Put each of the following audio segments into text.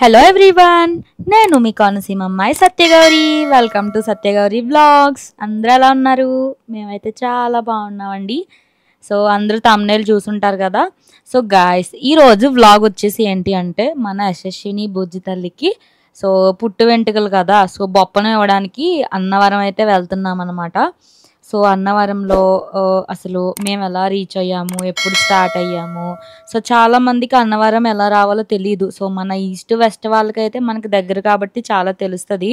Hello everyone, నేను మీ కోనసీమ అమ్మాయి Satyagowri. Welcome to Satyagowri vlogs. అందరూ ఎలా ఉన్నారు? మేమైతే చాలా బాగున్నామండి. సో అందరూ thumbnail చూసుంటారు కదా. సో గాయస్, ఈరోజు వ్లాగ్ వచ్చేసి ఏంటి అంటే మన యశస్విని బుజ్జి తల్లికి సో పుట్టు వెంట్రుకలు కదా, సో బొప్పనం ఇవ్వడానికి అన్నవరం అయితే వెళ్తున్నాం అనమాట. సో అన్నవరంలో అసలు మేము ఎలా రీచ్ అయ్యాము, ఎప్పుడు స్టార్ట్ అయ్యాము, సో చాలామందికి అన్నవరం ఎలా రావాలో తెలియదు. సో మన ఈస్ట్ వెస్ట్ వాళ్ళకైతే మనకి దగ్గర కాబట్టి చాలా తెలుస్తుంది.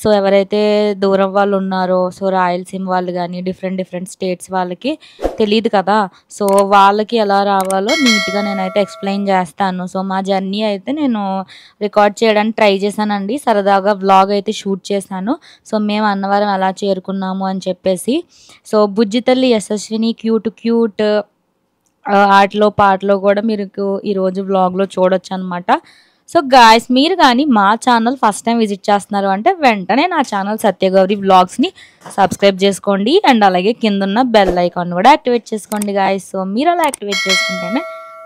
సో ఎవరైతే దూరం వాళ్ళు ఉన్నారో, సో రాయలసీమ వాళ్ళు కానీ డిఫరెంట్ స్టేట్స్ వాళ్ళకి తెలియదు కదా. సో వాళ్ళకి ఎలా రావాలో నీట్గా నేనైతే ఎక్స్ప్లెయిన్ చేస్తాను. సో మా జర్నీ అయితే నేను రికార్డ్ చేయడానికి ట్రై చేశానండి. సరదాగా వ్లాగ్ అయితే షూట్ చేశాను. సో మేము అన్నవరం ఎలా చేరుకున్నాము అని చెప్పేసి. సో బుజ్జి తల్లి యశస్విని క్యూట్ ఆటలో పాటలో కూడా మీరు ఈరోజు వ్లాగ్లో చూడొచ్చు అనమాట. సో గాయస్, మీరు కానీ మా ఛానల్ ఫస్ట్ టైం విజిట్ చేస్తున్నారు అంటే వెంటనే నా ఛానల్ సత్యగౌరి వ్లాగ్స్ని సబ్స్క్రైబ్ చేసుకోండి. అండ్ అలాగే కిందున్న బెల్ ఐకాన్ కూడా యాక్టివేట్ చేసుకోండి గాయస్. సో మీరు అలా యాక్టివేట్ చేసుకుంటేనే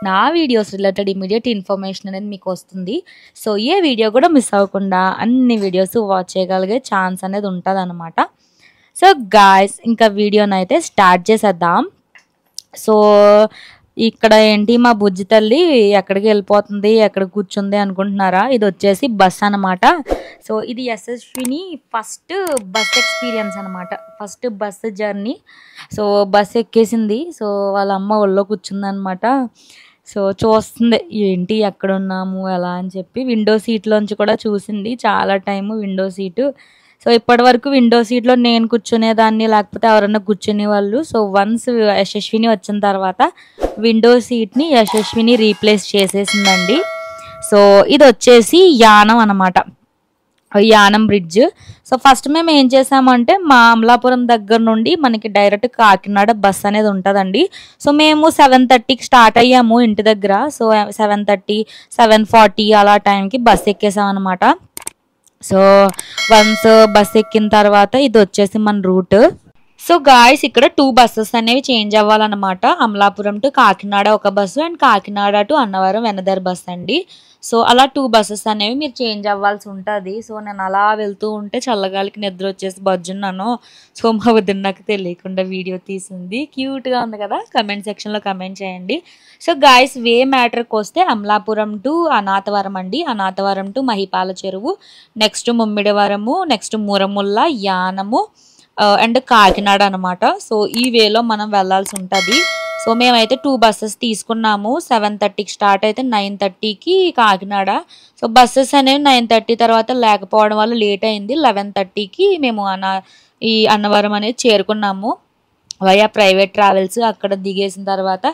నా వీడియోస్ రిలేటెడ్ ఇమీడియట్ ఇన్ఫర్మేషన్ అనేది మీకు వస్తుంది. సో ఏ వీడియో కూడా మిస్ అవ్వకుండా అన్ని వీడియోస్ వాచ్ చేయగలిగే ఛాన్స్ అనేది ఉంటుంది అనమాట. సో గాయస్, ఇంకా వీడియోని అయితే స్టార్ట్ చేసేద్దాం. సో ఇక్కడ ఏంటి, మా బుజ్జి తల్లి ఎక్కడికి వెళ్ళిపోతుంది, ఎక్కడ కూర్చుంది అనుకుంటున్నారా? ఇది వచ్చేసి బస్ అనమాట. సో ఇది యశస్విని ఫస్ట్ బస్ ఎక్స్పీరియన్స్ అనమాట, first bus journey. So bus ఎక్కేసింది. సో వాళ్ళ అమ్మ ఒళ్ళో కూర్చుందనమాట. సో చూస్తుంది ఏంటి ఎక్కడున్నాము ఎలా అని చెప్పి. విండో సీట్లోంచి కూడా చూసింది చాలా టైము విండో సీటు. సో ఇప్పటి వరకు విండో సీట్లో నేను కూర్చునేదాన్ని, లేకపోతే ఎవరన్నా కూర్చునే వాళ్ళు. సో వన్స్ యశస్విని వచ్చిన తర్వాత విండో సీట్ని యశస్విని రీప్లేస్ చేసేసిందండి. సో ఇది వచ్చేసి యానం అనమాట, యానం బ్రిడ్జ్. సో ఫస్ట్ మేము ఏం చేసామంటే మా అమలాపురం దగ్గర నుండి మనకి డైరెక్ట్ కాకినాడ బస్ అనేది ఉంటుందండి. సో మేము 7:30కి స్టార్ట్ అయ్యాము ఇంటి దగ్గర. సో 7:30, 7:40 అలా టైంకి బస్ ఎక్కేసాం అనమాట. సో వన్స్ బస్ ఎక్కిన తర్వాత ఇది వచ్చేసి మన రూట్. సో గాయస్, ఇక్కడ 2 బస్సెస్ అనేవి చేంజ్ అవ్వాలన్నమాట. అమలాపురం టు కాకినాడ ఒక bus and Kakinada to Annavaram another bus అండి. సో అలా 2 బస్సెస్ అనేవి మీరు చేంజ్ అవ్వాల్సి ఉంటుంది. సో నేను అలా వెళ్తూ ఉంటే చల్లగాలికి నిద్ర వచ్చేసి బజ్జున్నాను. సో మా వదిన నాకు తెలియకుండా వీడియో తీసింది. క్యూట్గా ఉంది కదా. కమెంట్ సెక్షన్లో కమెంట్ చేయండి. సో గాయస్, వే మ్యాటర్కి వస్తే అమలాపురం టు అనాథవరం అండి, Anathavaram to Mahipala Cheruvu, next Mummidivaram, next Muramulla, Yanam and Kakinada అనమాట. సో ఈ వేలో మనం వెళ్ళాల్సి ఉంటుంది. సో మేమైతే 2 బస్సెస్ తీసుకున్నాము. 7:30కి స్టార్ట్ అయితే 9:30కి కాకినాడ. సో బస్సెస్ అనేవి 9:30 తర్వాత లేకపోవడం వల్ల లేట్ అయింది. 11:30కి మేము ఈ అన్నవరం అనేది చేరుకున్నాము వయా ప్రైవేట్ ట్రావెల్స్. అక్కడ దిగేసిన తర్వాత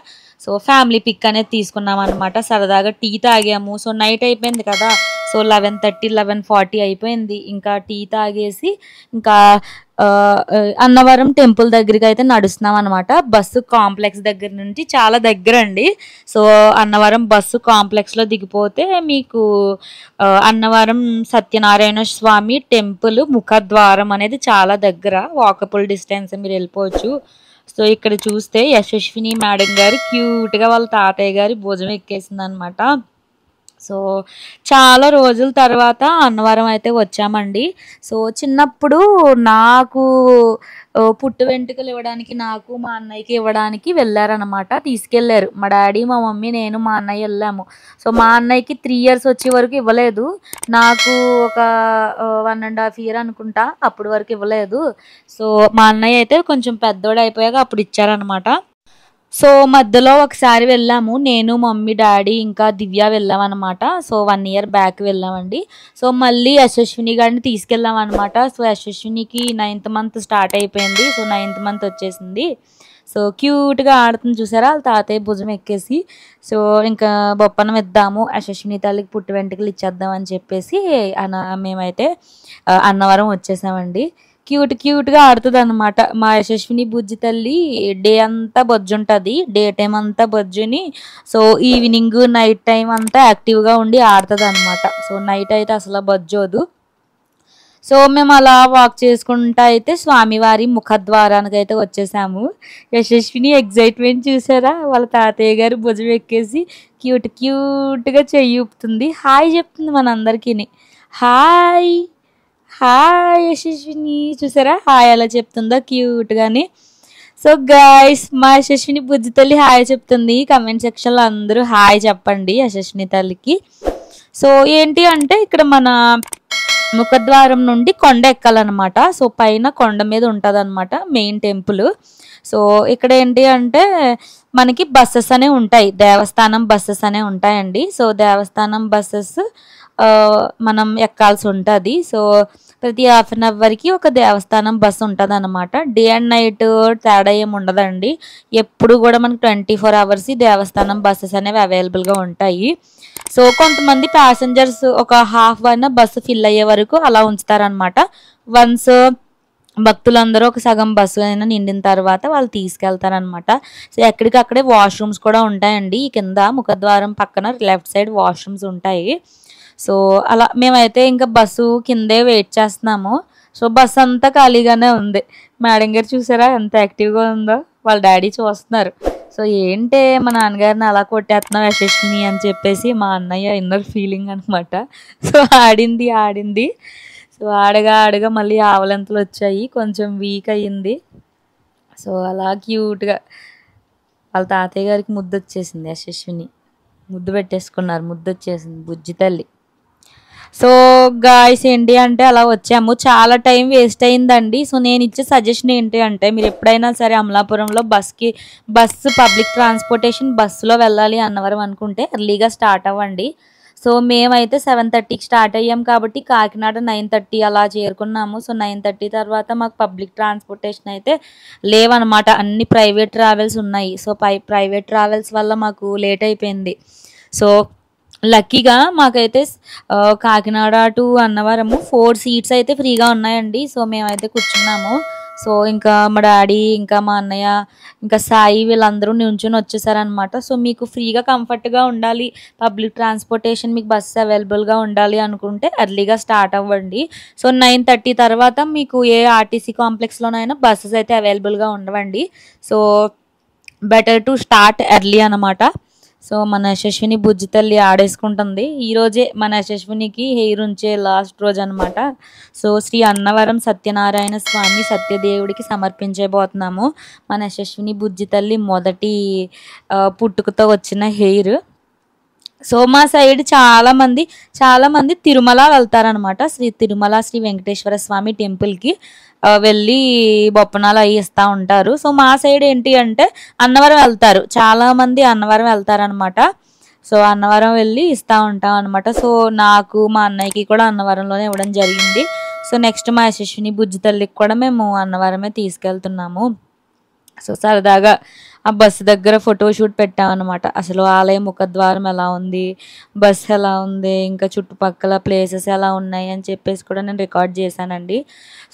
సో ఫ్యామిలీ పిక్ అనేది తీసుకున్నాం అనమాట. సరదాగా టీ తాగాము. సో నైట్ అయిపోయింది కదా. సో 11:30, 11:40 అయిపోయింది. ఇంకా టీ తాగేసి ఇంకా అన్నవరం టెంపుల్ దగ్గరికి అయితే నడుస్తున్నాం అనమాట. బస్సు కాంప్లెక్స్ దగ్గర నుంచి చాలా దగ్గర అండి. సో అన్నవరం బస్సు కాంప్లెక్స్లో దిగిపోతే మీకు అన్నవరం సత్యనారాయణ స్వామి టెంపుల్ ముఖద్వారం అనేది చాలా దగ్గర, వాకబుల్ డిస్టెన్స్, మీరు వెళ్ళిపోవచ్చు. సో ఇక్కడ చూస్తే యశస్విని మేడం గారు క్యూట్గా వాళ్ళ తాతయ్య గారి భుజం ఎక్కేసింది అనమాట. సో చాలా రోజుల తర్వాత అన్నవరం అయితే వచ్చామండి. సో చిన్నప్పుడు నాకు పుట్టు వెంట్రుకలు ఇవ్వడానికి నాకు మా అన్నయ్యకి ఇవ్వడానికి వెళ్ళారనమాట, తీసుకెళ్ళారు మా డాడీ, మా మమ్మీ, నేను, మా అన్నయ్య వెళ్ళాము. సో మా అన్నయ్యకి 3 years వచ్చే వరకు ఇవ్వలేదు, నాకు ఒక 1.5 years అనుకుంటా అప్పటి వరకు ఇవ్వలేదు. సో మా అన్నయ్య అయితే కొంచెం పెద్దోడు అయిపోయాక అప్పుడు ఇచ్చారనమాట. సో మధ్యలో ఒకసారి వెళ్ళాము, నేను, మమ్మీ, డాడీ ఇంకా దివ్య వెళ్ళామన్నమాట. సో 1 year బ్యాక్ వెళ్ళామండి. సో మళ్ళీ యశస్విని గారిని తీసుకెళ్ళాం అనమాట. సో యశస్వినికి 9th month స్టార్ట్ అయిపోయింది. సో 9th month వచ్చేసింది. సో క్యూట్గా ఆడుతుంది చూసారా వాళ్ళ తాతయ్య భుజం ఎక్కేసి. సో ఇంకా బొప్పనం ఇద్దాము, యశస్విని తల్లికి పుట్టు వెంట్రుకలు ఇచ్చేద్దాం అని చెప్పేసి మేమైతే అన్నవరం వచ్చేసామండి. క్యూట్గా ఆడుతుంది అనమాట మా యశస్విని బుజ్జి తల్లి. డే అంతా బొజ్జు ఉంటుంది, డే టైం అంతా బొజ్జుని. సో ఈవినింగ్ నైట్ టైం అంతా యాక్టివ్గా ఉండి ఆడుతుంది అనమాట. సో నైట్ అయితే అసలు బొజ్జోదు. సో మేము అలా వాక్ చేసుకుంటా అయితే స్వామివారి ముఖద్వారానికి అయితే వచ్చేసాము. యశస్విని ఎగ్జైట్మెంట్ చూసారా, వాళ్ళ తాతయ్య గారు భుజం ఎక్కేసి క్యూట్గా చెయ్యి ఊపుతుంది, హాయ్ చెప్తుంది మనందరికీ. హాయ్ హాయ్ యశస్విని, చూసారా హాయ్ అలా చెప్తుందో క్యూట్గాని. సో గైస్, మా యశస్విని బుజ్జి తల్లి హాయ్ చెప్తుంది. కమెంట్ సెక్షన్లో అందరూ హాయ్ చెప్పండి యశస్విని తల్లికి. సో ఏంటి అంటే ఇక్కడ మన ముఖద్వారం నుండి కొండ ఎక్కాలన్నమాట. సో పైన కొండ మీద ఉంటుంది అనమాట మెయిన్ టెంపుల్. సో ఇక్కడ ఏంటి అంటే మనకి బస్సెస్ అనేవి ఉంటాయి, దేవస్థానం బస్సెస్ అనేవి ఉంటాయండి. సో దేవస్థానం బస్సెస్ మనం ఎక్కాల్సి ఉంటుంది. సో ప్రతి హాఫ్ అన్ అవర్కి ఒక దేవస్థానం బస్సు ఉంటుంది అనమాట. డే అండ్ నైట్ తేడా ఏమి ఉండదండి, ఎప్పుడు కూడా మనకి 24 hours దేవస్థానం బస్సెస్ అనేవి అవైలబుల్గా ఉంటాయి. సో కొంతమంది ప్యాసింజర్స్ ఒక హాఫ్ అయినా బస్సు ఫిల్ అయ్యే వరకు అలా ఉంచుతారనమాట. వన్స్ భక్తులందరూ ఒక సగం బస్సు అయినా నిండిన తర్వాత వాళ్ళు తీసుకెళ్తారనమాట. సో ఎక్కడికక్కడే వాష్రూమ్స్ కూడా ఉంటాయండి. ఈ కింద ముఖద్వారం పక్కన లెఫ్ట్ సైడ్ వాష్రూమ్స్ ఉంటాయి. సో అలా మేమైతే ఇంకా బస్సు కిందే వెయిట్ చేస్తున్నాము. సో బస్సు అంతా ఖాళీగానే ఉంది. మేడం గారు చూసారా ఎంత యాక్టివ్గా ఉందో, వాళ్ళ డాడీ చూస్తున్నారు. సో ఏంటే మా నాన్నగారిని అలా కొట్టేస్తున్నావు యశస్విని అని చెప్పేసి మా అన్నయ్య ఇన్నర్ ఫీలింగ్ అనమాట. సో ఆడింది. సో ఆడగా మళ్ళీ ఆవలింతలు వచ్చాయి, కొంచెం వీక్ అయ్యింది. సో అలా క్యూట్గా వాళ్ళ తాతయ్య గారికి ముద్దు వచ్చేసింది, యశస్విని ముద్దు పెట్టేసుకున్నారు, ముద్దు వచ్చేసింది బుజ్జి తల్లి. సో గాయ్స్ ఏంటి అంటే అలా వచ్చాము, చాలా టైం వేస్ట్ అయిందండి. సో నేను ఇచ్చే సజెషన్ ఏంటి అంటే మీరు ఎప్పుడైనా సరే అమలాపురంలో బస్సు పబ్లిక్ ట్రాన్స్పోర్టేషన్ బస్సులో వెళ్ళాలి అన్నవరం అనుకుంటే ఎర్లీగా స్టార్ట్ అవ్వండి. సో మేమైతే 7:30కి స్టార్ట్ అయ్యాం కాబట్టి కాకినాడ 9:30 అలా చేరుకున్నాము. సో 9:30 తర్వాత మాకు పబ్లిక్ ట్రాన్స్పోర్టేషన్ అయితే లేవన్నమాట, అన్ని ప్రైవేట్ ట్రావెల్స్ ఉన్నాయి. సో ప్రైవేట్ ట్రావెల్స్ వల్ల మాకు లేట్ అయిపోయింది. సో లక్కీగా మాకైతే కాకినాడ టు అన్నవరము 4 seats అయితే ఫ్రీగా ఉన్నాయండి. సో మేమైతే కూర్చున్నాము. సో ఇంకా మా డాడీ ఇంకా మా అన్నయ్య ఇంకా సాయి వీళ్ళందరూ నించుని వచ్చేసారనమాట. సో మీకు ఫ్రీగా కంఫర్ట్గా ఉండాలి, పబ్లిక్ ట్రాన్స్పోర్టేషన్ మీకు బస్సు అవైలబుల్గా ఉండాలి అనుకుంటే ఎర్లీగా స్టార్ట్ అవ్వండి. సో 9:30 తర్వాత మీకు ఏ ఆర్టీసీ కాంప్లెక్స్లోనైనా బస్సెస్ అయితే అవైలబుల్గా ఉండవండి. So better to start early అనమాట. సో మన యశస్విని బుజ్జి తల్లి ఆడేసుకుంటుంది. ఈరోజే మన యశస్వినికి హెయిర్ ఉంచే లాస్ట్ రోజు అనమాట. సో శ్రీ అన్నవరం సత్యనారాయణ స్వామి సత్యదేవుడికి సమర్పించబోతున్నాము మన యశస్విని బుజ్జి తల్లి మొదటి పుట్టుకతో వచ్చిన హెయిర్. సో మా సైడ్ చాలామంది తిరుమల వెళ్తారనమాట. తిరుమల శ్రీ వెంకటేశ్వర స్వామి టెంపుల్కి వెళ్ళి బొప్పనాలు అవి ఇస్తూ ఉంటారు. సో మా సైడ్ ఏంటి అంటే అన్నవరం వెళ్తారు, చాలామంది అన్నవరం వెళ్తారనమాట. సో అన్నవరం వెళ్ళి ఇస్తూ ఉంటాం అనమాట. సో నాకు మా అన్నయ్యకి కూడా అన్నవరంలోనే ఇవ్వడం జరిగింది. సో నెక్స్ట్ మా యశస్విని బుజ్జి తల్లికి కూడా మేము అన్నవరమే తీసుకెళ్తున్నాము. సో సరదాగా ఆ బస్సు దగ్గర ఫోటోషూట్ పెట్టామన్నమాట. అసలు ఆలయ ముఖద్వారం ఎలా ఉంది, బస్సు ఎలా ఉంది, ఇంకా చుట్టుపక్కల ప్లేసెస్ ఎలా ఉన్నాయి అని చెప్పేసి కూడా నేను రికార్డ్ చేశానండి.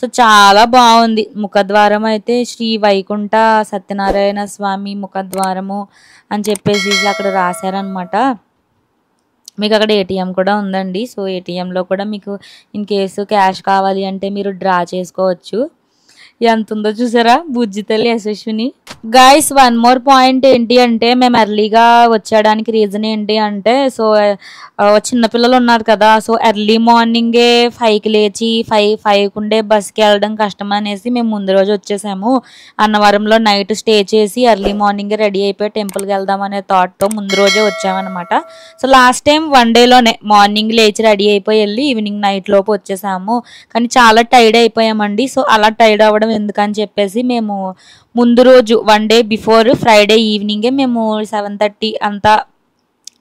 సో చాలా బాగుంది ముఖద్వారం అయితే. శ్రీ వైకుంఠ సత్యనారాయణ స్వామి ముఖద్వారము అని చెప్పేసి అక్కడ రాశారనమాట. మీకు అక్కడ ఏటీఎం కూడా ఉందండి. సో ఏటీఎంలో కూడా మీకు ఇన్ కేసు క్యాష్ కావాలి అంటే మీరు డ్రా చేసుకోవచ్చు. ఎంత ఉందో చూసారా బుజ్జి తల్లి యశస్విని. గాయస్ వన్ మోర్ పాయింట్ ఏంటి అంటే మేము ఎర్లీగా వచ్చేయడానికి రీజన్ ఏంటి అంటే సో చిన్నపిల్లలు ఉన్నారు కదా. సో ఎర్లీ మార్నింగే 5కి లేచి 5కి ఉండే బస్కి వెళ్ళడం కష్టం అనేసి మేము ముందు రోజు వచ్చేసాము. అన్నవరంలో నైట్ స్టే చేసి ఎర్లీ మార్నింగే రెడీ అయిపోయి టెంపుల్కి వెళ్దాం అనే థాట్తో ముందు రోజే వచ్చామన్నమాట. సో లాస్ట్ టైం 1 dayలోనే మార్నింగ్ లేచి రెడీ అయిపోయి వెళ్ళి ఈవినింగ్ నైట్ లోపు వచ్చేసాము. కానీ చాలా టైర్డ్ అయిపోయామండి. సో అలా టైర్డ్ అవ్వడం ఎందుకని చెప్పేసి మేము ముందు రోజు 1 day బిఫోర్ ఫ్రైడే ఈవినింగే మేము 7:30 అంతా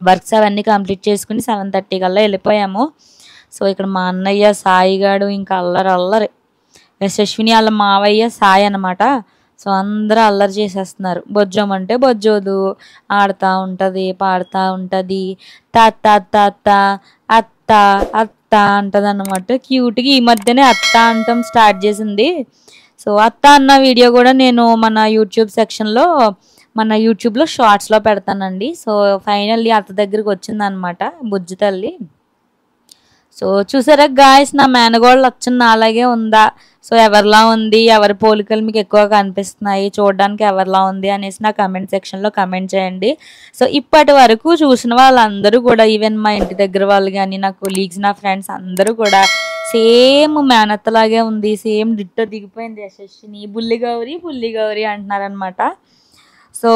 వర్క్స్ అవన్నీ కంప్లీట్ చేసుకుని 7:30 కల్లా వెళ్ళిపోయాము. సో ఇక్కడ మా అన్నయ్య సాయిగాడు ఇంకా అల్లరి యశస్విని వాళ్ళ మావయ్య సాయి అనమాట. సో అందరూ అల్లరి చేసేస్తున్నారు. బొజ్జోమంటే బొజ్జోదు, ఆడుతూ ఉంటుంది, పాడుతూ ఉంటుంది, తాత తాత అత్త అత్త అంటది అన్నమాట. క్యూట్గా ఈ మధ్యనే అత్త అంటాం స్టార్ట్ చేసింది. సో అత్త అన్న వీడియో కూడా నేను మన యూట్యూబ్ సెక్షన్లో మన యూట్యూబ్లో షార్ట్స్లో పెడతానండి. సో ఫైనల్లీ అత్త దగ్గరికి వచ్చిందనమాట బుజ్జి తల్లి. సో చూసారా గాయస్, నా మేనగోళ్ళు వచ్చిన అలాగే ఉందా? సో ఎవరిలా ఉంది, ఎవరి పోలికలు మీకు ఎక్కువ కనిపిస్తున్నాయి, చూడడానికి ఎవరిలా ఉంది అనేసి నా కమెంట్ సెక్షన్లో కమెంట్ చేయండి. సో ఇప్పటి వరకు చూసిన వాళ్ళందరూ కూడా, ఈవెన్ మా ఇంటి దగ్గర వాళ్ళు కానీ, నా కొలీగ్స్, నా ఫ్రెండ్స్ అందరూ కూడా సేమ్ మేనత్తలాగే ఉంది, సేమ్ డిట్టో దిగిపోయింది యశస్విని, బుల్లి గౌరి అంటున్నారనమాట. సో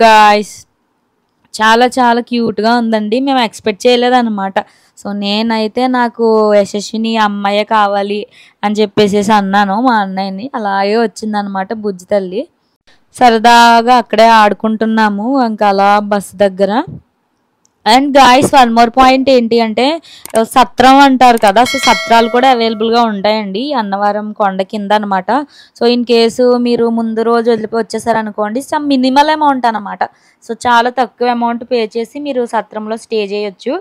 గాయస్, చాలా చాలా క్యూట్గా ఉందండి. మేము ఎక్స్పెక్ట్ చేయలేదన్నమాట. సో నేనైతే నాకు యశస్విని అమ్మాయే కావాలి అని చెప్పేసి అన్నాను మా అన్నయ్యని. అలాగే వచ్చిందనమాట బుజ్జి తల్లి. సరదాగా అక్కడే ఆడుకుంటున్నాము ఇంకా అలా బస్సు దగ్గర. And guys, one more point ఏంటి అంటే, సత్రం అంటారు కదా, సో సత్రాలు కూడా అవైలబుల్గా ఉంటాయండి అన్నవరం కొండ కింద అనమాట. సో ఇన్ కేసు మీరు ముందు రోజు వచ్చేసారనుకోండి, సమ్ మినిమల్ అమౌంట్ అనమాట. సో చాలా తక్కువ అమౌంట్ పే చేసి మీరు సత్రంలో స్టే చేయొచ్చు.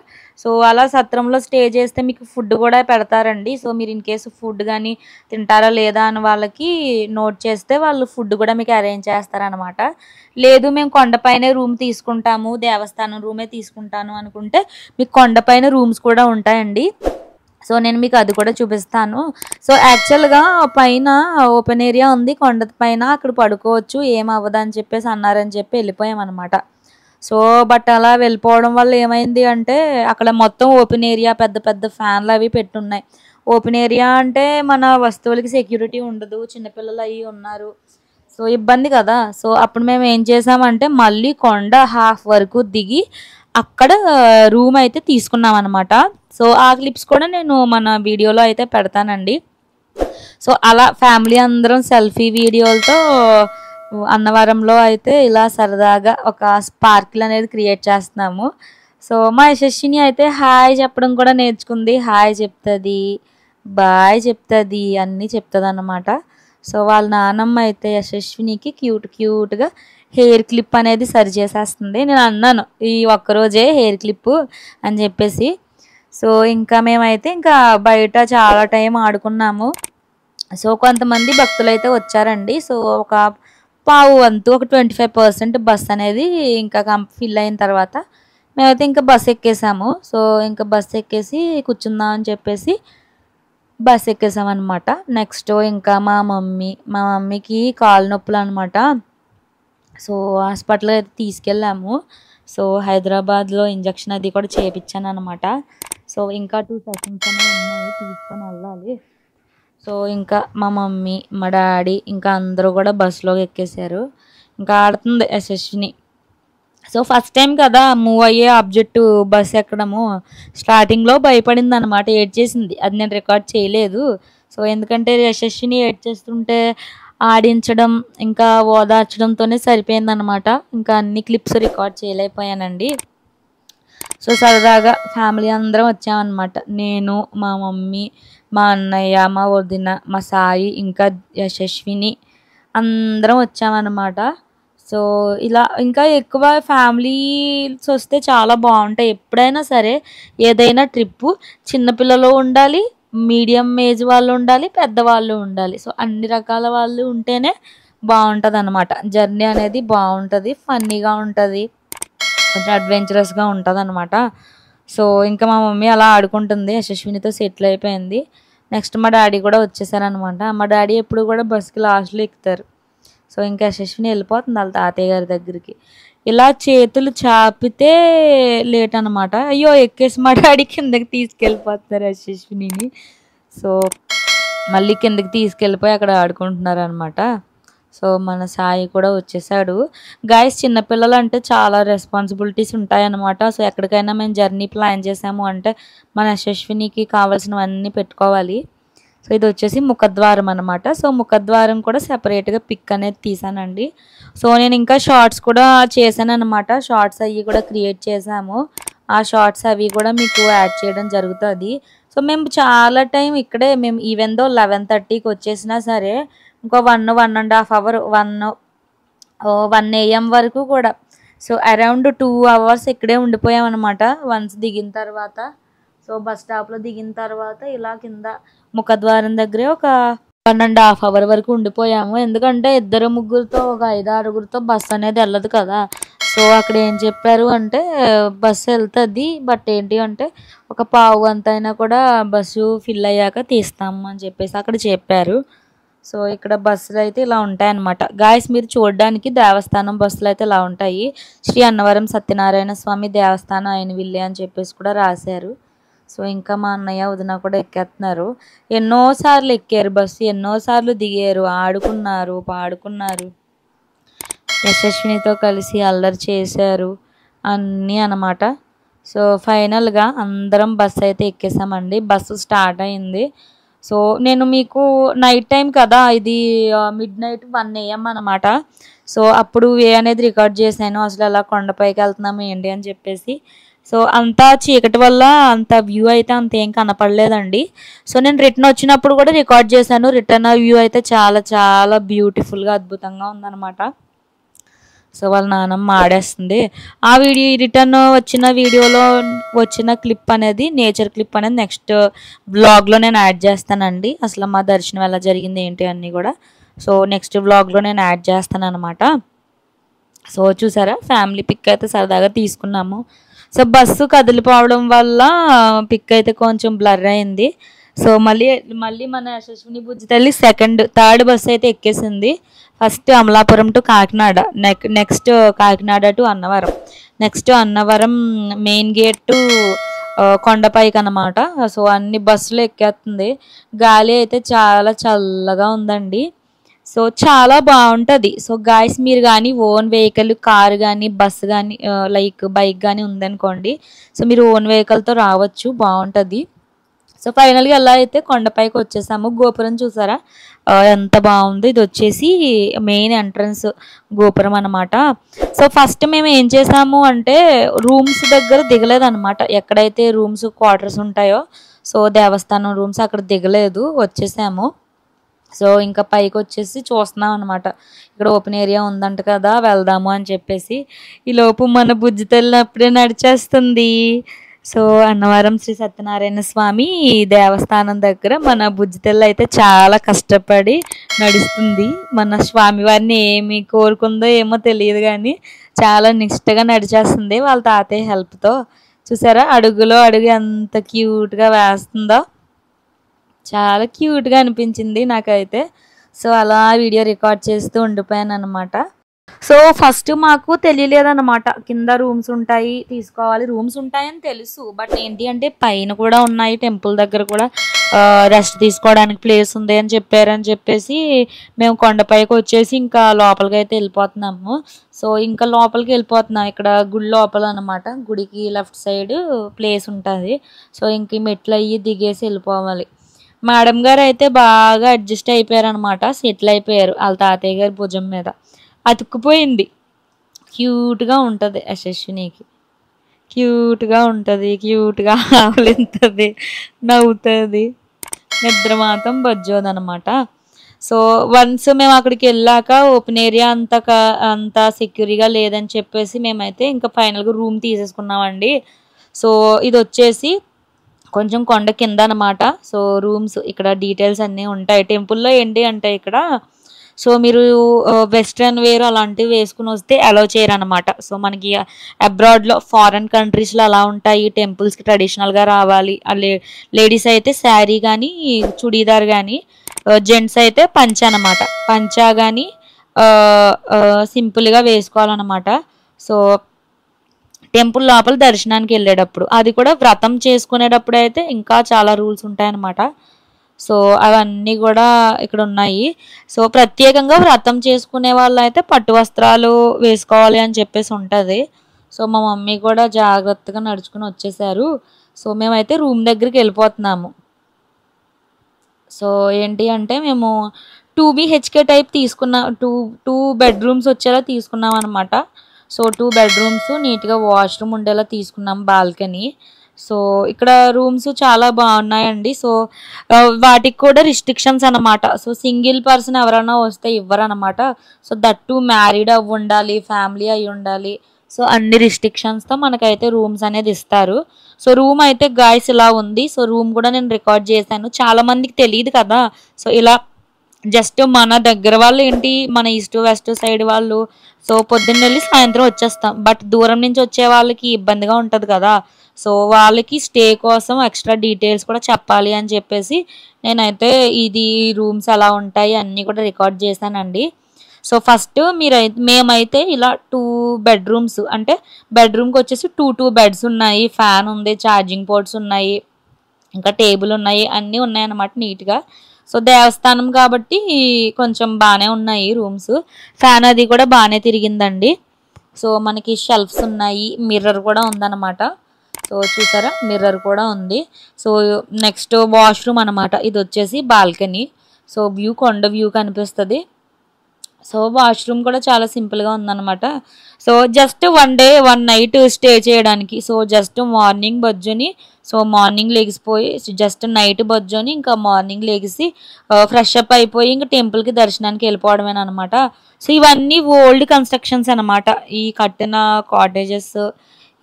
సో అలా సత్రంలో స్టే చేస్తే మీకు ఫుడ్ కూడా పెడతారండి. సో మీరు ఇన్ కేసు ఫుడ్ కానీ తింటారా లేదా అని వాళ్ళకి నోట్ చేస్తే వాళ్ళు ఫుడ్ కూడా మీకు అరేంజ్ చేస్తారనమాట. లేదు మేము కొండపైనే రూమ్ తీసుకుంటాము, దేవస్థానం రూమే తీసుకుంటాను అనుకుంటే మీకు కొండపైన రూమ్స్ కూడా ఉంటాయండి. సో నేను మీకు అది కూడా చూపిస్తాను. సో యాక్చువల్గా పైన ఓపెన్ ఏరియా ఉంది కొండ పైన, అక్కడ పడుకోవచ్చు, ఏం అవ్వదు అని చెప్పేసి అన్నారని చెప్పి వెళ్ళిపోయామన్నమాట. సో బట్ అలా వెళ్ళిపోవడం వల్ల ఏమైంది అంటే, అక్కడ మొత్తం ఓపెన్ ఏరియా, పెద్ద పెద్ద ఫ్యాన్లు అవి పెట్టున్నాయి. ఓపెన్ ఏరియా అంటే మన వస్తువులకి సెక్యూరిటీ ఉండదు, చిన్నపిల్లలు అవి ఉన్నారు, సో ఇబ్బంది కదా. సో అప్పుడు మేము ఏం చేసామంటే మళ్ళీ కొండ హాఫ్ వరకు దిగి అక్కడ రూమ్ అయితే తీసుకున్నాం అనమాట. సో ఆ క్లిప్స్ కూడా నేను మన వీడియోలో అయితే పెడతానండి. సో అలా ఫ్యామిలీ అందరం సెల్ఫీ వీడియోలతో అన్నవరంలో అయితే ఇలా సరదాగా ఒక స్పార్కిల్ అనేది క్రియేట్ చేస్తున్నాము. సో మా యశస్విని అయితే హాయ్ చెప్పడం కూడా నేర్చుకుంది. హాయ్ చెప్తుంది, బాయ్ చెప్తుంది, అన్నీ చెప్తుంది అన్నమాట. సో వాళ్ళ నానమ్మ అయితే యశస్వినికి క్యూట్గా హెయిర్ క్లిప్ అనేది సరి చేసేస్తుంది. నేను అన్నాను ఈ ఒక్కరోజే హెయిర్ క్లిప్ అని చెప్పేసి. సో ఇంకా మేమైతే ఇంకా బయట చాలా టైం ఆడుకున్నాము. సో కొంతమంది భక్తులు అయితే వచ్చారండి. సో ఒక పావు వంతు, ఒక 25% బస్ అనేది ఇంకా ఫిల్ అయిన తర్వాత మేమైతే ఇంకా బస్ ఎక్కేసాము. సో ఇంకా బస్ ఎక్కేసి కూర్చుందాం అని చెప్పేసి బస్ ఎక్కేసామన్నమాట. నెక్స్ట్ ఇంకా మా మమ్మీకి కాలు నొప్పులు అనమాట. సో హాస్పిటల్ అయితే తీసుకెళ్ళాము. సో హైదరాబాద్లో ఇంజక్షన్ అది కూడా చేయించాను అనమాట. సో ఇంకా 2 సెషన్స్ అనేవి ఉన్నాయి, తీసుకొని వెళ్ళాలి. సో ఇంకా మా మమ్మీ, మా డాడీ ఇంకా అందరూ కూడా బస్సులోకి ఎక్కేసారు. ఇంకా ఆడుతుంది యశస్విని. సో ఫస్ట్ టైం కదా మూవ్ అయ్యే ఆబ్జెక్ట్ బస్ ఎక్కడము. స్టార్టింగ్లో భయపడింది అనమాట, ఏడ్చేసింది. అది నేను రికార్డ్ చేయలేదు. సో ఎందుకంటే యశస్విని ఏడ్చేస్తుంటే ఆడించడం ఇంకా ఓదార్చడంతోనే సరిపోయిందనమాట. ఇంకా అన్ని క్లిప్స్ రికార్డ్ చేయలేకపోయానండి. సో సరదాగా ఫ్యామిలీ అందరం వచ్చామన్నమాట. నేను, మా మమ్మీ, మా అన్నయ్య, మా వదిన, మా సాయి, ఇంకా యశస్విని అందరం వచ్చామన్నమాట. సో ఇలా ఇంకా ఎక్కువ ఫ్యామిలీస్ వస్తే చాలా బాగుంటాయి. ఎప్పుడైనా సరే ఏదైనా ట్రిప్పు చిన్నపిల్లలు ఉండాలి, మీడియం ఏజ్ వాళ్ళు ఉండాలి, పెద్దవాళ్ళు ఉండాలి. సో అన్ని రకాల వాళ్ళు ఉంటేనే బాగుంటుంది అన్నమాట. జర్నీ అనేది బాగుంటుంది, ఫన్నీగా ఉంటుంది, కొంచెం అడ్వెంచరస్గా ఉంటుంది అనమాట. సో ఇంకా మా మమ్మీ అలా ఆడుకుంటుంది, యశస్వినితో సెటిల్ అయిపోయింది. నెక్స్ట్ మా డాడీ కూడా వచ్చేసారనమాట. మా డాడీ ఎప్పుడు కూడా బస్కి లాస్ట్లో ఎక్కుతారు. సో ఇంకా యశస్విని వెళ్ళిపోతుంది వాళ్ళ తాతయ్య గారి దగ్గరికి. ఇలా చేతులు చాపితే లేట్ అనమాట. అయ్యో ఎక్కేసి మా డాడీ కిందకి తీసుకెళ్ళిపోతున్నారు యశస్వినిని. సో మళ్ళీ కిందకి తీసుకెళ్ళిపోయి అక్కడ ఆడుకుంటున్నారు అనమాట. సో మన సాయి కూడా వచ్చేసాడు. గాయస్, చిన్నపిల్లలు అంటే చాలా రెస్పాన్సిబిలిటీస్ ఉంటాయన్నమాట. సో ఎక్కడికైనా మేము జర్నీ ప్లాన్ చేసాము అంటే మన యశస్వినికి కావాల్సినవన్నీ పెట్టుకోవాలి. సో ఇది వచ్చేసి ముఖద్వారం అనమాట. సో ముఖద్వారం కూడా సెపరేట్గా పిక్ అనేది తీసానండి. సో నేను ఇంకా షార్ట్స్ కూడా చేశాను అనమాట. షార్ట్స్ అవి కూడా క్రియేట్ చేసాము. ఆ షార్ట్స్ అవి కూడా మీకు యాడ్ చేయడం జరుగుతుంది. సో మేము చాలా టైం ఇక్కడే, మేము ఈవెన్ దో 11:30కి వచ్చేసినా సరే ఇంకో 1.5 అవర్ 1 AM వరకు కూడా, సో అరౌండ్ 2 అవర్స్ ఇక్కడే ఉండిపోయామన్నమాట. వన్స్ దిగిన తర్వాత, సో బస్ స్టాప్లో దిగిన తర్వాత ఇలా కింద ముఖద్వారం దగ్గరే ఒక 1.5 అవర్ వరకు ఉండిపోయాము. ఎందుకంటే 2-3 ఒక 5-6 బస్సు అనేది వెళ్ళదు కదా. సో సో అక్కడ ఏం చెప్పారు అంటే బస్సు వెళ్తుంది, బట్ ఏంటి అంటే ఒక పావు గంట అయినా కూడా బస్సు ఫిల్ అయ్యాక తీస్తాము అని చెప్పేసి అక్కడ చెప్పారు. సో ఇక్కడ బస్సులు అయితే ఇలా ఉంటాయన్నమాట గాయస్. మీరు చూడడానికి దేవస్థానం బస్సులు అయితే ఇలా ఉంటాయి. శ్రీ అన్నవరం సత్యనారాయణ స్వామి దేవస్థానం అయినవిల్లే అని చెప్పేసి కూడా రాశారు. సో ఇంకా మా అన్నయ్య వదిన కూడా ఎక్కేస్తున్నారు. ఎన్నోసార్లు ఎక్కారు బస్సు, ఎన్నోసార్లు దిగారు, ఆడుకున్నారు, పాడుకున్నారు, యశస్వినితో కలిసి అల్లరి చేశారు అన్నీ అన్నమాట. సో ఫైనల్గా అందరం బస్సు అయితే ఎక్కేసామండి. బస్సు స్టార్ట్ అయింది. సో నేను మీకు నైట్ టైం కదా, ఇది మిడ్-నైట్ 1 AM అనమాట. సో అప్పుడు అనేది రికార్డ్ చేశాను, అసలు అలా కొండపైకి వెళ్తున్నాము ఏంటి అని చెప్పేసి. సో అంతా చీకటి వల్ల అంత వ్యూ అయితే అంత ఏం కనపడలేదండి. సో నేను రిటర్న్ వచ్చినప్పుడు కూడా రికార్డ్ చేశాను. రిటర్న్ వ్యూ అయితే చాలా చాలా బ్యూటిఫుల్గా అద్భుతంగా ఉందన్నమాట. సో వాళ్ళ నాన్నమ్మ ఆడేస్తుంది. ఆ వీడియో రిటర్న్ వచ్చిన వీడియోలో వచ్చిన క్లిప్ అనేది, నేచర్ క్లిప్ అనేది నెక్స్ట్ వ్లాగ్లో నేను యాడ్ చేస్తానండి. అసలు మా దర్శనం ఎలా జరిగింది ఏంటి అన్నీ కూడా సో నెక్స్ట్ వ్లాగ్లో నేను యాడ్ చేస్తాను అనమాట. సో చూసారా, ఫ్యామిలీ పిక్ అయితే సరదాగా తీసుకున్నాము. సో బస్సు కదిలిపోవడం వల్ల పిక్ అయితే కొంచెం బ్లర్ అయింది. సో మళ్ళీ మన యశస్విని బుజ్జి తల్లి థర్డ్ బస్సు అయితే ఎక్కేసింది. First Amalapuram to Kakinada, next Kakinada to Annavaram, next Annavaram main gate to కొండపైకి అన్నమాట. సో అన్ని బస్సులు ఎక్కేస్తుంది. గాలి అయితే చాలా చల్లగా ఉందండి. సో చాలా బాగుంటుంది. సో గాయస్ మీరు కానీ ఓన్ వెహికల్, కారు కానీ, బస్సు కానీ, లైక్ బైక్ కానీ ఉందనుకోండి, సో మీరు ఓన్ వెహికల్తో రావచ్చు, బాగుంటుంది. సో ఫైనల్గా ఎలా అయితే కొండపైకి వచ్చేసాము. గోపురం చూసారా ఎంత బాగుంది. ఇది వచ్చేసి మెయిన్ ఎంట్రన్స్ గోపురం అనమాట. సో ఫస్ట్ మేము ఏం చేసాము అంటే రూమ్స్ దగ్గర దిగలేదన్నమాట. ఎక్కడైతే రూమ్స్ క్వార్టర్స్ ఉంటాయో, సో దేవస్థానం రూమ్స్ అక్కడ దిగలేదు, వచ్చేసాము. సో ఇంకా పైకి వచ్చేసి చూస్తున్నాం అనమాట. ఇక్కడ ఓపెన్ ఏరియా ఉందంట కదా, వెళ్దాము అని చెప్పేసి. ఈలోపు మన బుజ్జి తల్లి అప్పుడే నడిచేస్తుంది. సో అన్నవరం శ్రీ సత్యనారాయణ స్వామి దేవస్థానం దగ్గర మన బుజ్జి తల్లి అయితే చాలా కష్టపడి నడుస్తుంది. మన స్వామివారిని ఏమి కోరుకుందో ఏమో తెలియదు కానీ చాలా నిష్టగా నడిచేస్తుంది వాళ్ళ తాతయ్య హెల్ప్తో. చూసారా అడుగులో అడుగు ఎంత క్యూట్గా వేస్తుందో, చాలా క్యూట్గా అనిపించింది నాకైతే. సో అలా వీడియో రికార్డ్ చేస్తూ ఉండిపోయాను అనమాట. సో ఫస్ట్ మాకు తెలియలేదన్నమాట కింద రూమ్స్ ఉంటాయి, తీసుకోవాలి. రూమ్స్ ఉంటాయని తెలుసు, బట్ ఏంటి అంటే పైన కూడా ఉన్నాయి, టెంపుల్ దగ్గర కూడా రెస్ట్ తీసుకోవడానికి ప్లేస్ ఉంది అని చెప్పారని చెప్పేసి మేము కొండపైకి వచ్చేసి ఇంకా లోపలికి అయితే వెళ్ళిపోతున్నాము. సో ఇంకా లోపలికి వెళ్ళిపోతున్నాం. ఇక్కడ గుడి లోపల అనమాట, గుడికి లెఫ్ట్ సైడ్ ప్లేస్ ఉంటుంది. సో ఇంక మెట్లు అయ్యి దిగేసి వెళ్ళిపోవాలి. మేడం గారు అయితే బాగా అడ్జస్ట్ అయిపోయారు అనమాట, సెటిల్ అయిపోయారు వాళ్ళ తాతయ్య గారి భుజం మీద. అతుక్కుపోయింది. క్యూట్గా ఉంటుంది యశస్వినికి, క్యూట్గా ఉంటుంది, క్యూట్గా ఆవలింతుంది, నవ్వుతుంది, నిద్ర మాత్రం బజ్జోదనమాట. సో వన్స్ మేము అక్కడికి వెళ్ళాక ఓపెన్ ఏరియా అంతా సెక్యూరిగా లేదని చెప్పేసి మేమైతే ఇంకా ఫైనల్గా రూమ్ తీసేసుకున్నామండి. సో ఇది వచ్చేసి కొంచెం కొండ కింద అనమాట. సో రూమ్స్ ఇక్కడ డీటెయిల్స్ అన్నీ ఉంటాయి. టెంపుల్లో ఏంటి అంటే ఇక్కడ సో మీరు వెస్ట్రన్ వేర్ అలాంటివి వేసుకుని వస్తే అలౌ చేయరు అనమాట. సో మనకి అబ్రాడ్లో ఫారెన్ కంట్రీస్లో అలా ఉంటాయి, టెంపుల్స్కి ట్రెడిషనల్గా రావాలి. లేడీస్ అయితే శారీ కానీ చుడీదార్ కానీ, జెంట్స్ అయితే పంచ అనమాట, పంచా కానీ సింపుల్గా వేసుకోవాలన్నమాట. సో టెంపుల్ లోపల దర్శనానికి వెళ్ళేటప్పుడు, అది కూడా వ్రతం చేసుకునేటప్పుడు అయితే ఇంకా చాలా రూల్స్ ఉంటాయన్నమాట. సో అవన్నీ కూడా ఇక్కడ ఉన్నాయి. సో ప్రత్యేకంగా వ్రతం చేసుకునే వాళ్ళు అయితే పట్టు వస్త్రాలు వేసుకోవాలి అని చెప్పేసి ఉంటుంది. సో మా మమ్మీ కూడా జాగ్రత్తగా నడుచుకుని వచ్చేసారు. సో మేమైతే రూమ్ దగ్గరికి వెళ్ళిపోతున్నాము. సో ఏంటి అంటే మేము 2 BHK టైప్ తీసుకున్నాం, టూ బెడ్రూమ్స్ వచ్చేలా తీసుకున్నాం అనమాట. సో 2 బెడ్రూమ్స్, నీట్గా వాష్రూమ్ ఉండేలా తీసుకున్నాం, బాల్కనీ. సో ఇక్కడ రూమ్స్ చాలా బాగున్నాయండి. సో వాటికి కూడా రిస్ట్రిక్షన్స్ అనమాట. సో సింగిల్ పర్సన్ ఎవరైనా వస్తే ఇవ్వరనమాట. సో దట్టు మ్యారీడ్ అవి ఉండాలి, ఫ్యామిలీ అయి ఉండాలి. సో అన్ని రిస్ట్రిక్షన్స్తో మనకైతే రూమ్స్ అనేది ఇస్తారు. సో రూమ్ అయితే గాయ్స్ ఇలా ఉంది. సో రూమ్ కూడా నేను రికార్డ్ చేశాను, చాలా మందికి తెలియదు కదా. సో ఇలా జస్ట్ మన దగ్గర వాళ్ళు ఏంటి, మన ఈస్ట్ వెస్ట్ సైడ్ వాళ్ళు సో పొద్దున్న వెళ్ళి సాయంత్రం వచ్చేస్తాం. బట్ దూరం నుంచి వచ్చే వాళ్ళకి ఇబ్బందిగా ఉంటుంది కదా, సో వాళ్ళకి స్టే కోసం ఎక్స్ట్రా డీటెయిల్స్ కూడా చెప్పాలి అని చెప్పేసి నేనైతే ఇది రూమ్స్ ఎలా ఉంటాయి అన్నీ కూడా రికార్డ్ చేశానండి. సో ఫస్ట్ మేమైతే ఇలా 2 బెడ్రూమ్స్, అంటే బెడ్రూమ్కి వచ్చేసి 2 బెడ్స్ ఉన్నాయి, ఫ్యాన్ ఉంది, ఛార్జింగ్ పోర్ట్స్ ఉన్నాయి, ఇంకా టేబుల్ ఉన్నాయి, అన్నీ ఉన్నాయన్నమాట నీట్గా. సో దేవస్థానం కాబట్టి కొంచెం బాగానే ఉన్నాయి రూమ్స్. ఫ్యాన్ అది కూడా బాగానే తిరిగిందండి. సో మనకి షెల్ఫ్స్ ఉన్నాయి, మిర్రర్ కూడా ఉందన్నమాట. సో చూసారా మిర్రర్ కూడా ఉంది. సో నెక్స్ట్ వాష్రూమ్ అనమాట. ఇది వచ్చేసి బాల్కనీ. సో వ్యూ కొండ వ్యూ కనిపిస్తుంది. సో వాష్రూమ్ కూడా చాలా సింపుల్గా ఉందన్నమాట. So just 1 day 1 night stay చేయడానికి. సో జస్ట్ మార్నింగ్ బజ్జుని, సో మార్నింగ్ లెగిసిపోయి జస్ట్ నైట్ బజ్జుని ఇంకా మార్నింగ్ లెగిసి ఫ్రెష్ అప్ అయిపోయి ఇంకా టెంపుల్కి దర్శనానికి వెళ్ళిపోవడమేనమాట. సో ఇవన్నీ ఓల్డ్ కన్స్ట్రక్షన్స్ అనమాట. ఈ కట్టిన కాటేజెస్,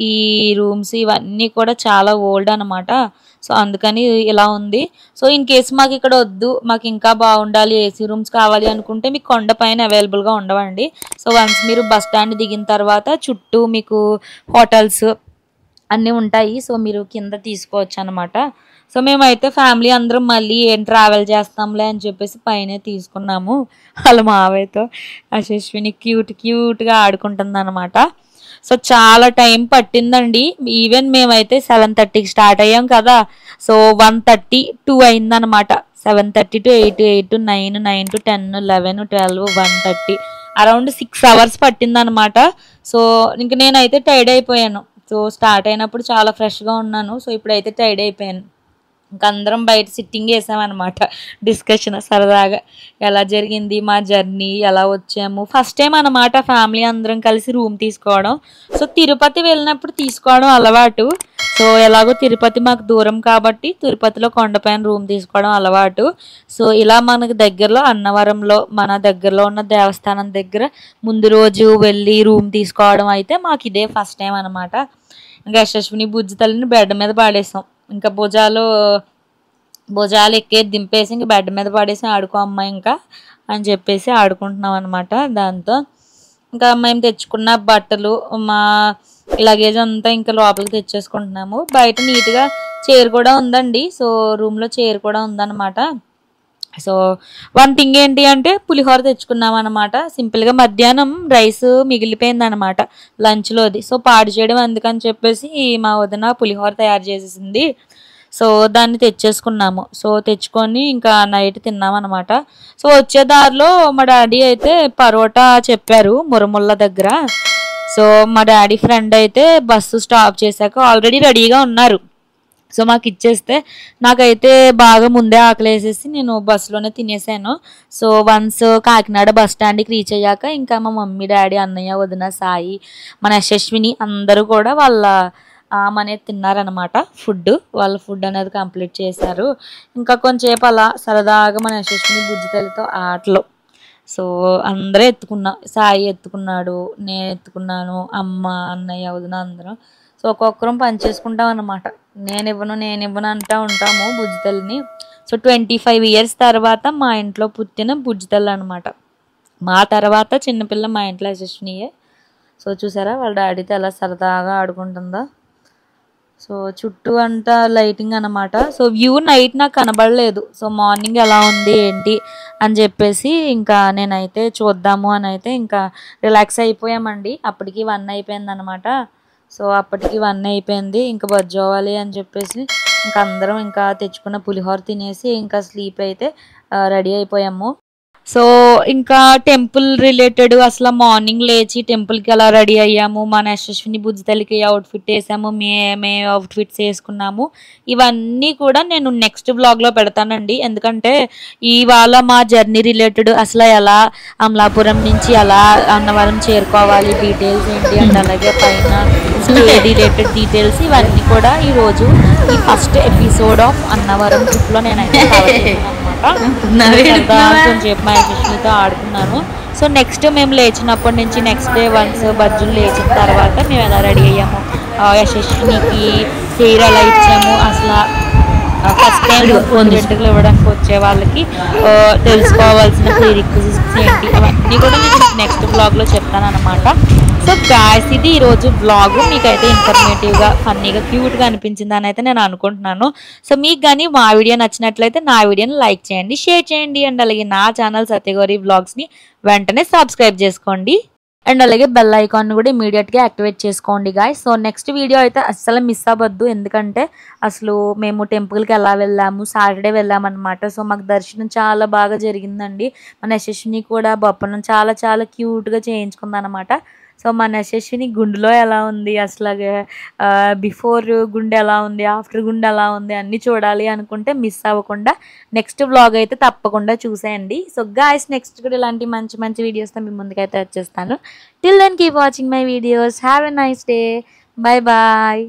ఈ రూమ్స్ ఇవన్నీ కూడా చాలా ఓల్డ్ అనమాట. సో అందుకని ఇలా ఉంది. సో ఇన్ కేసు మాకు ఇక్కడ వద్దు, మాకు ఇంకా బాగుండాలి, ఏసీ రూమ్స్ కావాలి అనుకుంటే మీకు కొండ పైన అవైలబుల్గా ఉండవండి. సో వన్స్ మీరు బస్ స్టాండ్ దిగిన తర్వాత చుట్టూ మీకు హోటల్స్ అన్నీ ఉంటాయి. సో మీరు కింద తీసుకోవచ్చు అనమాట. సో మేమైతే ఫ్యామిలీ అందరం మళ్ళీ ఏం ట్రావెల్ చేస్తాంలే అని చెప్పేసి పైనే తీసుకున్నాము. వాళ్ళ మావయ్యతో యశస్విని క్యూట్గా ఆడుకుంటుంది అనమాట. సో చాలా టైం పట్టిందండి. ఈవెన్ మేమైతే 7:30కి స్టార్ట్ అయ్యాం కదా, సో 1:32 అయిందనమాట. 7:30 to 8, 8 to 9, 9 to 10, 11, 12, 1:30 around 6 hours పట్టిందనమాట. So ఇంక నేనైతే టైర్డ్ అయిపోయాను. సో స్టార్ట్ అయినప్పుడు చాలా ఫ్రెష్గా ఉన్నాను. సో ఇప్పుడైతే టైర్డ్ అయిపోయాను. ఇంకా అందరం బయట సిట్టింగ్ వేసామన్నమాట. డిస్కషన్ సరదాగా ఎలా జరిగింది మా జర్నీ, ఎలా వచ్చాము. ఫస్ట్ టైం అన్నమాట ఫ్యామిలీ అందరం కలిసి రూమ్ తీసుకోవడం. సో తిరుపతి వెళ్ళినప్పుడు తీసుకోవడం అలవాటు. సో ఎలాగో తిరుపతి మాకు దూరం కాబట్టి తిరుపతిలో కొండపైన రూమ్ తీసుకోవడం అలవాటు. సో ఇలా మనకు దగ్గరలో అన్నవరంలో మన దగ్గరలో ఉన్న దేవస్థానం దగ్గర ముందు రోజు వెళ్ళి రూమ్ తీసుకోవడం అయితే మాకు ఇదే ఫస్ట్ టైం అనమాట. ఇంకా యశస్విని బుజ్జి తల్లిని బెడ్ మీద పాడేసాం. ఇంకా భుజాలు ఎక్కే దింపేసి ఇంక బెడ్ మీద పడేసి ఆడుకో అమ్మాయి ఇంకా అని చెప్పేసి ఆడుకుంటున్నాం అనమాట. దాంతో ఇంకా మేము తెచ్చుకున్న బట్టలు, మా లగేజ్ అంతా ఇంకా లోపలికి తెచ్చేసుకుంటున్నాము. బయట నీట్గా చైర్ కూడా ఉందండి. సో రూమ్లో చైర్ కూడా ఉందన్నమాట. సో వన్ థింగ్ ఏంటి అంటే పులిహోర తెచ్చుకున్నాం అనమాట. సింపుల్గా మధ్యాహ్నం రైస్ మిగిలిపోయింది అనమాట లంచ్లోది. సో పాడు చేయడం అందుకని చెప్పేసి మా వదిన పులిహోర తయారు చేసేసింది. సో దాన్ని తెచ్చేసుకున్నాము. సో తెచ్చుకొని ఇంకా నైట్ తిన్నామన్నమాట. సో వచ్చే దారిలో మా డాడీ అయితే పరోటా చెప్పారు మురముళ్ళ దగ్గర. సో మా డాడీ ఫ్రెండ్ అయితే బస్సు స్టాప్ చేశాక ఆల్రెడీ రెడీగా ఉన్నారు. సో మాకు ఇచ్చేస్తే నాకైతే బాగా ముందే ఆకలేసేసి నేను బస్సులోనే తినేసాను. సో వన్స్ కాకినాడ బస్ స్టాండ్కి రీచ్ అయ్యాక ఇంకా మా మమ్మీ, డాడీ, అన్నయ్య, వదిన, సాయి, మన యశస్విని అందరూ కూడా వాళ్ళ అనేది తిన్నారనమాట. వాళ్ళ ఫుడ్ అనేది కంప్లీట్ చేశారు. ఇంకా కొంచెంసేపు అలా సరదాగా మన యశస్విని బుజ్జితలతో ఆటలు. సో అందరూ సాయి ఎత్తుకున్నాడు, నేను ఎత్తుకున్నాను, అమ్మ, అన్నయ్య, వదిన అందరం. సో ఒక్కొక్కరం పని చేసుకుంటాం అనమాట. నేను ఇవ్వను అంటూ ఉంటాము బుజ్జితల్ని. సో 25 years తర్వాత మా ఇంట్లో పుట్టిన బుజ్జితల్లి అనమాట. మా తర్వాత చిన్నపిల్ల మా ఇంట్లో యశస్వినియే. సో చూసారా వాళ్ళ డాడీతో ఎలా సరదాగా ఆడుకుంటుందో. సో చుట్టూ అంతా లైటింగ్ అనమాట. సో వ్యూ నైట్ నాకు కనబడలేదు. సో మార్నింగ్ ఎలా ఉంది ఏంటి అని చెప్పేసి ఇంకా నేనైతే చూద్దాము అని అయితే ఇంకా రిలాక్స్ అయిపోయామండి. అప్పటికి 1 అయిపోయింది అనమాట. సో అప్పటికి 1 అయిపోయింది. ఇంకా బజ్జోవాలి అని చెప్పేసి ఇంకా అందరం ఇంకా తెచ్చుకున్న పులిహోర తినేసి ఇంకా స్లీప్ అయితే రెడీ అయిపోయాము. సో ఇంకా టెంపుల్ రిలేటెడ్ అసలు మార్నింగ్ లేచి టెంపుల్కి అలా రెడీ అయ్యాము. మన యశస్విని బుజ్జితల్లికి అవుట్ఫిట్ వేసాము, మేము అవుట్ఫిట్స్ వేసుకున్నాము. ఇవన్నీ కూడా నేను నెక్స్ట్ వ్లాగ్లో పెడతానండి. ఎందుకంటే ఇవాళ మా జర్నీ రిలేటెడ్ అసలు ఎలా అమలాపురం నుంచి ఎలా అన్నవరం చేరుకోవాలి, డీటెయిల్స్ ఏంటి అండ్ అలాగే పైన స్టే రిలేటెడ్ డీటెయిల్స్ ఇవన్నీ కూడా ఈరోజు ఈ ఫస్ట్ ఎపిసోడ్ ఆఫ్ అన్నవరం ట్రిప్లో నేనైతే కవర్ చేస్తాను అనమాట. కొంచెంసేపు మా యశస్వినితో ఆడుకున్నాను. సో నెక్స్ట్ మేము లేచినప్పటి నుంచి నెక్స్ట్ డే వన్స్ బజ్జులు లేచిన తర్వాత మేము ఎలా రెడీ అయ్యాము, యశస్వినికి హెయిర్ ఎలా ఇచ్చాము, అసలు ఫస్ట్ టైం వెంట్రుకలు ఇవ్వడానికి వచ్చే వాళ్ళకి తెలుసుకోవాల్సిన ప్రీరిక్విజిట్స్ ఏంటి అవన్నీ కూడా నేను నెక్స్ట్ బ్లాగ్లో చెప్తాను అనమాట. సో గాయ్స్, ఇది ఈరోజు బ్లాగ్. మీకైతే ఇన్ఫర్మేటివ్గా, ఫన్నీగా, క్యూట్గా అనిపించింది అని అయితే నేను అనుకుంటున్నాను. సో మీకు కానీ మా వీడియో నచ్చినట్లయితే నా వీడియోని లైక్ చేయండి, షేర్ చేయండి, అండ్ అలాగే నా ఛానల్ సత్యగౌరి వ్లాగ్స్ని వెంటనే సబ్స్క్రైబ్ చేసుకోండి. అండ్ అలాగే బెల్ ఐకాన్ కూడా ఇమీడియట్గా యాక్టివేట్ చేసుకోండి గాయ్స్. సో నెక్స్ట్ వీడియో అయితే అస్సలు మిస్ అవ్వద్దు, ఎందుకంటే అసలు మేము టెంపుల్కి ఎలా వెళ్ళాము, సాటర్డే వెళ్ళామన్నమాట. సో మాకు దర్శనం చాలా బాగా జరిగిందండి. మన యశస్విని కూడా బొప్పనం చాలా చాలా క్యూట్గా చేయించుకుందనమాట. సో మన యశస్విని గుండెలో ఎలా ఉంది, అసలు బిఫోర్ గుండె ఎలా ఉంది, ఆఫ్టర్ గుండె ఎలా ఉంది అన్నీ చూడాలి అనుకుంటే మిస్ అవ్వకుండా నెక్స్ట్ వ్లాగ్ అయితే తప్పకుండా చూసేయండి. సో గాయ్స్, నెక్స్ట్ కూడా ఇలాంటి మంచి మంచి వీడియోస్తో మీ ముందుకైతే వచ్చేస్తాను. Till then keep watching my videos. Have a nice day. Bye bye.